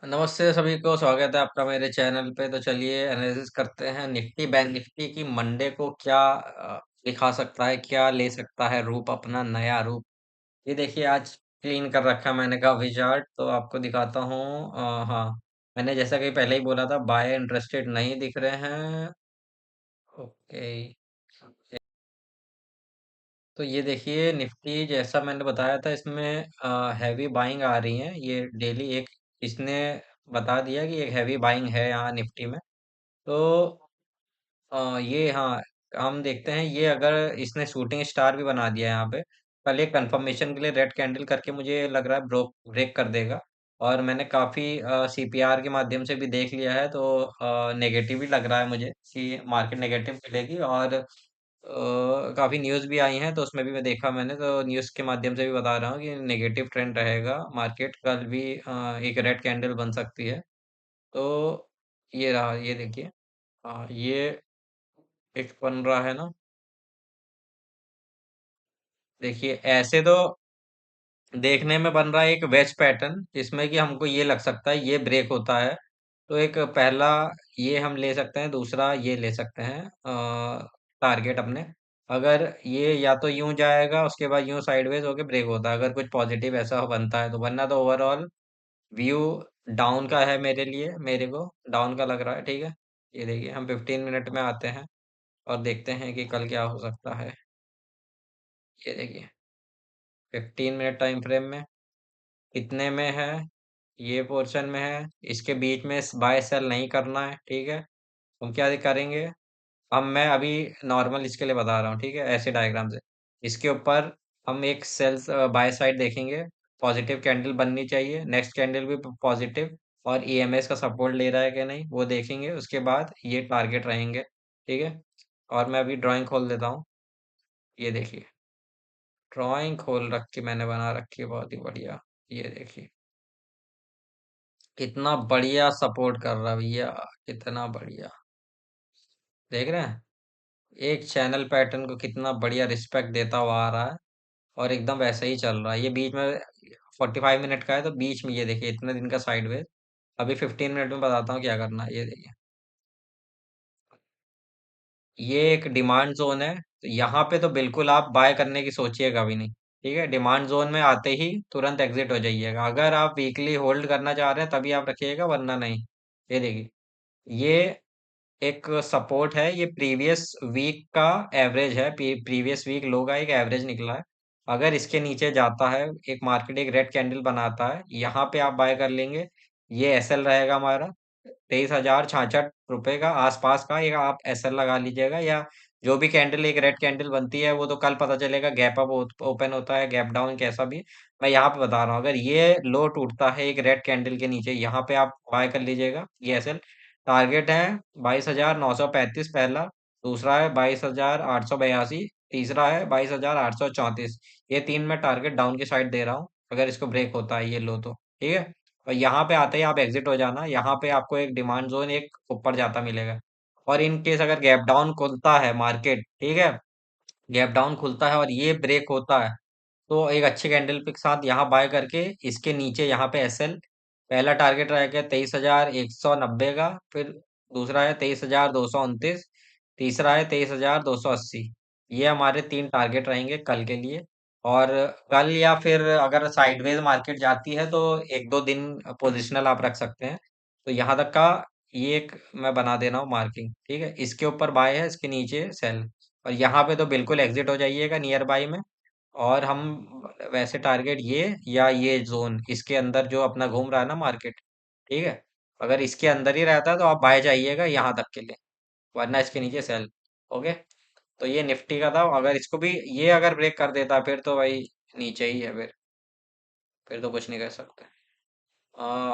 नमस्ते सभी को, स्वागत है आपका मेरे चैनल पे। तो चलिए एनालिसिस करते हैं निफ्टी बैंक निफ्टी की मंडे को क्या दिखा सकता है, क्या ले सकता है रूप, अपना नया रूप। ये देखिए, आज क्लीन कर रखा है मैंने काफी चार्ट, तो आपको दिखाता हूँ। हाँ, मैंने जैसा कि पहले ही बोला था, बाय इंटरेस्टेड नहीं दिख रहे हैं। ओके, तो ये देखिए निफ्टी, जैसा मैंने बताया था, इसमें हैवी बाइंग आ रही है। ये डेली एक इसने बता दिया कि एक हैवी बाइंग है यहाँ निफ्टी में। तो ये, हाँ, हम देखते हैं। ये अगर इसने शूटिंग स्टार भी बना दिया है यहाँ पे, कल एक कंफर्मेशन के लिए रेड कैंडल करके मुझे लग रहा है ब्रेक कर देगा। और मैंने काफ़ी सीपीआर के माध्यम से भी देख लिया है, तो नेगेटिव ही लग रहा है मुझे कि मार्केट नेगेटिव मिलेगी। और काफ़ी न्यूज़ भी आई हैं, तो उसमें भी मैं देखा, मैंने तो न्यूज़ के माध्यम से भी बता रहा हूँ कि नेगेटिव ट्रेंड रहेगा। मार्केट कल भी एक रेड कैंडल बन सकती है। तो ये रहा, ये देखिए। ये एक बन रहा है ना। देखिए ऐसे तो देखने में बन रहा है एक वेज पैटर्न, जिसमें कि हमको ये लग सकता है ये ब्रेक होता है। तो एक पहला ये हम ले सकते हैं, दूसरा ये ले सकते हैं टारगेट अपने। अगर ये या तो यूं जाएगा, उसके बाद यूं साइडवेज होके ब्रेक होता है, अगर कुछ पॉजिटिव ऐसा बनता है तो। वरना तो ओवरऑल व्यू डाउन का है मेरे लिए, मेरे को डाउन का लग रहा है। ठीक है, ये देखिए, हम 15 मिनट में आते हैं और देखते हैं कि कल क्या हो सकता है। ये देखिए, 15 मिनट टाइम फ्रेम में कितने में है, ये पोर्शन में है। इसके बीच में बाय सेल नहीं करना है। ठीक है, हम क्या करेंगे। अब मैं अभी नॉर्मल इसके लिए बता रहा हूँ, ठीक है, ऐसे डायग्राम से। इसके ऊपर हम एक सेल्स बाय साइड देखेंगे। पॉजिटिव कैंडल बननी चाहिए, नेक्स्ट कैंडल भी पॉजिटिव, और ईएमएस का सपोर्ट ले रहा है कि नहीं वो देखेंगे। उसके बाद ये टारगेट रहेंगे। ठीक है, और मैं अभी ड्राइंग खोल देता हूँ। ये देखिए, ड्राइंग खोल रखी मैंने, बना रखी है, बहुत ही बढ़िया। ये देखिए, कितना बढ़िया सपोर्ट कर रहा है भैया, कितना बढ़िया। देख रहे हैं, एक चैनल पैटर्न को कितना बढ़िया रिस्पेक्ट देता हुआ आ रहा है, और एकदम वैसे ही चल रहा है। ये बीच में 45 मिनट का है, तो बीच में ये देखिए इतने दिन का साइडवेज। अभी 15 मिनट में बताता हूँ क्या करना है। ये देखिए, ये एक डिमांड जोन है, तो यहाँ पे तो बिल्कुल आप बाय करने की सोचिएगा भी नहीं। ठीक है, डिमांड जोन में आते ही तुरंत एग्जिट हो जाइएगा। अगर आप वीकली होल्ड करना चाह रहे हैं तभी आप रखिएगा, वरना नहीं। ये देखिए, ये एक सपोर्ट है, ये प्रीवियस वीक का एवरेज है। प्रीवियस वीक लो का एक एवरेज निकला है। अगर इसके नीचे जाता है, एक मार्केट एक रेड कैंडल बनाता है, यहाँ पे आप बाय कर लेंगे। ये एसएल रहेगा हमारा 23,066 रुपये का आसपास का। एक आप एसएल लगा लीजिएगा, या जो भी कैंडल एक रेड कैंडल बनती है वो तो कल पता चलेगा, गैप अप ओपन होता है, गैप डाउन कैसा भी। मैं यहाँ पे बता रहा हूँ, अगर ये लो टूटता है एक रेड कैंडल के नीचे, यहाँ पे आप बाय कर लीजिएगा। ये एसएल टारगेट है 22,935 पहला, दूसरा है 22,882, तीसरा है 22,834। ये तीन मैं टारगेट डाउन की साइड दे रहा हूँ, अगर इसको ब्रेक होता है ये लो तो। ठीक है, और यहाँ पे आते ही आप एग्जिट हो जाना। यहाँ पे आपको एक डिमांड जोन एक ऊपर जाता मिलेगा। और इन केस अगर गैप डाउन खुलता है मार्केट, ठीक है, गैप डाउन खुलता है और ये ब्रेक होता है, तो एक अच्छे कैंडल के साथ यहाँ बाय करके इसके नीचे यहाँ पे एसएल, पहला टारगेट रहेगा 23,190 का, फिर दूसरा है 23,229, तीसरा है 23,280। ये हमारे तीन टारगेट रहेंगे कल के लिए। और कल या फिर अगर साइडवेज मार्केट जाती है तो एक दो दिन पोजिशनल आप रख सकते हैं। तो यहाँ तक का ये एक मैं बना दे रहा हूँ मार्किंग। ठीक है, इसके ऊपर बाय है, इसके नीचे सेल। और यहाँ पे तो बिल्कुल एग्जिट हो जाइएगा नियर बाय में। और हम वैसे टारगेट ये या ये जोन इसके अंदर जो अपना घूम रहा है ना मार्केट, ठीक है, अगर इसके अंदर ही रहता है तो आप बाय जाइएगा यहाँ तक के लिए, वरना इसके नीचे सेल। ओके, तो ये निफ्टी का था। अगर इसको भी ये अगर ब्रेक कर देता फिर तो भाई नीचे ही है, फिर तो कुछ नहीं कर सकते।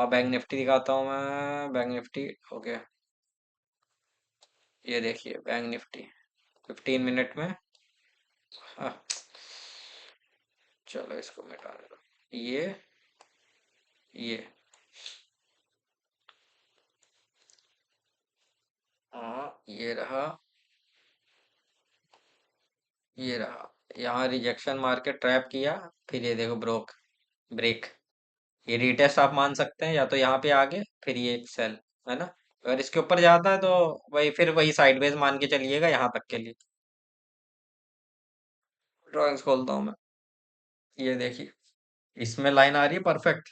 बैंक निफ्टी दिखाता हूँ मैं, बैंक निफ्टी। ओके, ये देखिए बैंक निफ्टी 15 मिनट में। हाँ, चलो इसको मिटा दो। ये हाँ, ये रहा, ये रहा। यहाँ रिजेक्शन मार के ट्रैप किया, फिर ये देखो ब्रोक ब्रेक। ये रीटेस्ट आप मान सकते हैं, या तो यहाँ पे आगे फिर ये एक सेल, है ना। अगर इसके ऊपर जाता है तो वही फिर वही साइडवेज मान के चलिएगा यहाँ तक के लिए। ड्राइंग्स खोलता हूँ मैं। ये देखिए, इसमें लाइन आ रही है परफेक्ट।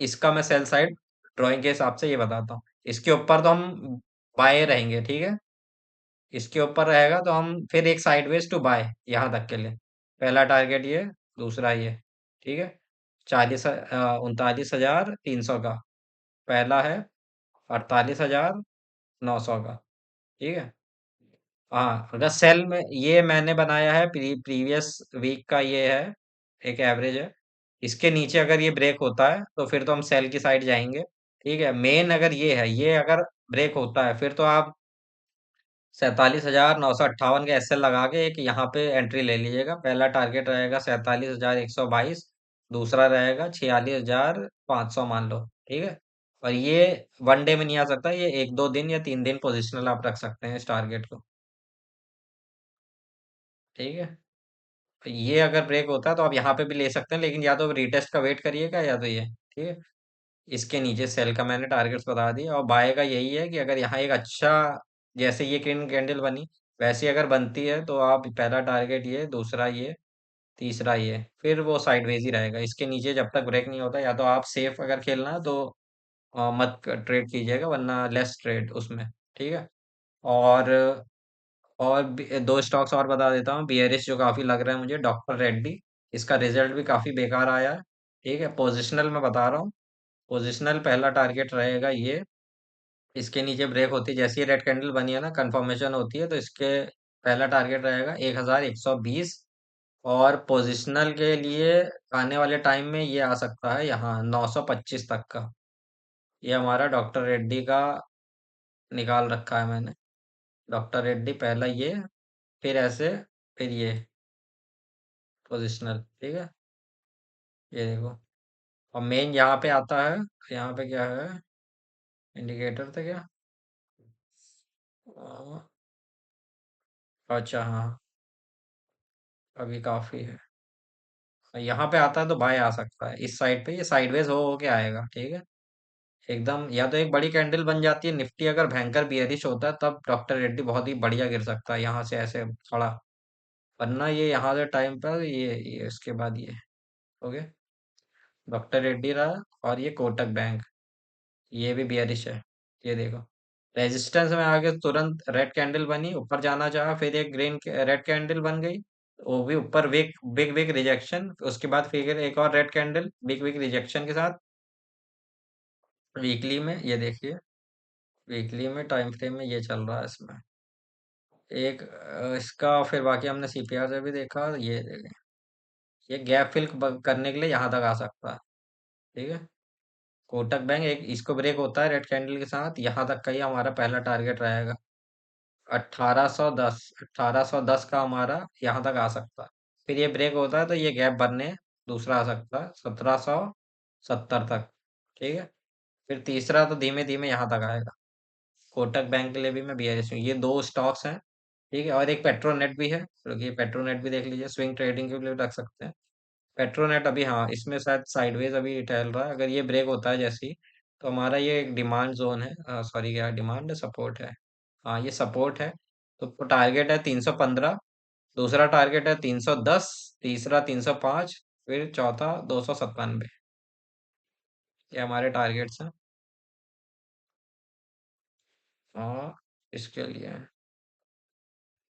इसका मैं सेल साइड ड्राइंग के हिसाब से ये बताता हूँ। इसके ऊपर तो हम बाएं रहेंगे, ठीक है। इसके ऊपर रहेगा तो हम फिर एक साइडवेज टू बाय यहाँ तक के लिए। पहला टारगेट ये, दूसरा ये, ठीक है। 39,300 का पहला है, 48,900 का, ठीक है। हाँ, अगर सेल में ये मैंने बनाया है प्रीवियस वीक का, ये है एक एवरेज है। इसके नीचे अगर ये ब्रेक होता है तो फिर तो हम सेल की साइड जाएंगे, ठीक है। मेन अगर ये है, ये अगर ब्रेक होता है फिर तो आप 47,958 का एसएल लगा के एक यहाँ पे एंट्री ले लीजिएगा। पहला टारगेट रहेगा 47,122, दूसरा रहेगा 46,500 मान लो, ठीक है। और ये वन डे में नहीं आ सकता, ये 1-2 दिन या 3 दिन पोजिशनल आप रख सकते हैं इस टारगेट को, ठीक है। तो ये अगर ब्रेक होता है तो आप यहाँ पे भी ले सकते हैं, लेकिन या तो रिटेस्ट का वेट करिएगा या तो ये, ठीक है। इसके नीचे सेल का मैंने टारगेट्स बता दिया, और बाय का यही है कि अगर यहाँ एक अच्छा, जैसे ये ग्रीन कैंडल बनी वैसी अगर बनती है तो आप पहला टारगेट ये, दूसरा ये, तीसरा ये, फिर वो साइडवेज ही रहेगा। इसके नीचे जब तक ब्रेक नहीं होता, या तो आप सेफ अगर खेलना है तो मत ट्रेड कीजिएगा, वरना लेस ट्रेड उसमें, ठीक है। और दो स्टॉक्स और बता देता हूँ बियरिश जो काफी लग रहा है मुझे, डॉक्टर रेड्डी। इसका रिजल्ट भी काफी बेकार आया है, ठीक है। पोजिशनल में बता रहा हूँ। पोजिशनल पहला टारगेट रहेगा ये, इसके नीचे ब्रेक होती है, जैसी रेड कैंडल बनी है ना, कंफर्मेशन होती है, तो इसके पहला टारगेट रहेगा 1,120। और पोजिशनल के लिए आने वाले टाइम में ये आ सकता है यहाँ 925 तक का। ये हमारा डॉक्टर रेड्डी का निकाल रखा है मैंने। डॉक्टर रेड्डी पहला ये, फिर ऐसे, फिर ये पोजिशनल, ठीक है। ये देखो, और मेन यहाँ पे आता है। यहाँ पे क्या है, इंडिकेटर था क्या? अ, अच्छा हाँ, अभी काफी है। यहाँ पे आता है तो बाय आ सकता है इस साइड पे, ये साइडवेज हो के आएगा, ठीक है। एकदम, या तो एक बड़ी कैंडल बन जाती है, निफ्टी अगर भयंकर बियरिश होता है तब डॉक्टर रेड्डी बहुत ही बढ़िया गिर सकता है यहाँ से ऐसे खड़ा। वरना ये यहाँ से टाइम पर ये इसके बाद ये, ओके। डॉक्टर रेड्डी रहा, और ये कोटक बैंक, ये भी बियरिश है। ये देखो, रेजिस्टेंस में आगे तुरंत रेड कैंडल बनी, ऊपर जाना चाहा, फिर एक ग्रीन रेड कैंडल बन गई, वो भी ऊपर बिग बिग बिग रिजेक्शन, उसके बाद फिर एक और red candle big big rejection के साथ। वीकली में ये देखिए, वीकली में टाइम फ्रेम में ये चल रहा है इसमें एक इसका, फिर बाकी हमने सीपीआर से भी देखा, ये देखें, ये गैप फिल करने के लिए यहाँ तक आ सकता है, ठीक है। कोटक बैंक एक इसको ब्रेक होता है रेड कैंडल के साथ, यहाँ तक का ही हमारा पहला टारगेट रहेगा। 1810, 1810 का हमारा यहाँ तक आ सकता है। फिर ये ब्रेक होता है तो ये गैप बनने दूसरा आ सकता है 1770 तक, ठीक है। फिर तीसरा तो धीमे धीमे यहाँ तक आएगा। कोटक बैंक के लिए भी मैं बीआरएस हूँ। ये दो स्टॉक्स हैं, ठीक है। और एक पेट्रोनेट भी है, क्योंकि पेट्रोनेट भी देख लीजिए, स्विंग ट्रेडिंग के लिए रख सकते हैं। पेट्रोनेट अभी, हाँ, इसमें शायद साइडवेज अभी टहल रहा है। अगर ये ब्रेक होता है जैसे ही, तो हमारा ये एक डिमांड जोन है, सॉरी क्या डिमांड, सपोर्ट है। हाँ, ये सपोर्ट है। तो टारगेट है 315, दूसरा टारगेट है 310, तीसरा 305, फिर चौथा 297। ये हमारे टारगेट्स हैं। और इसके लिए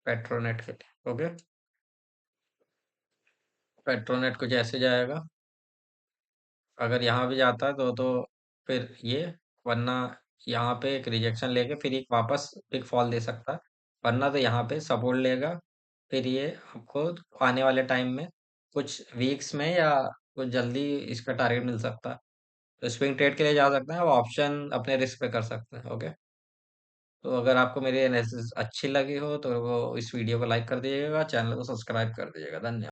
पेट्रोनेट के लिए, ओके। पेट्रोनेट को जैसे जाएगा, अगर यहाँ भी जाता है तो फिर ये, वरना यहाँ पे एक रिजेक्शन लेके फिर एक वापस बिग फॉल दे सकता है। वरना तो यहाँ पे सपोर्ट लेगा, फिर ये आपको आने वाले टाइम में कुछ वीक्स में या कुछ जल्दी इसका टारगेट मिल सकता है। तो स्विंग ट्रेड के लिए जा सकते हैं, वो ऑप्शन अपने रिस्क पे कर सकते हैं, ओके। तो अगर आपको मेरी एनालिसिस अच्छी लगी हो तो वो इस वीडियो को लाइक कर दीजिएगा, चैनल को सब्सक्राइब कर दीजिएगा। धन्यवाद।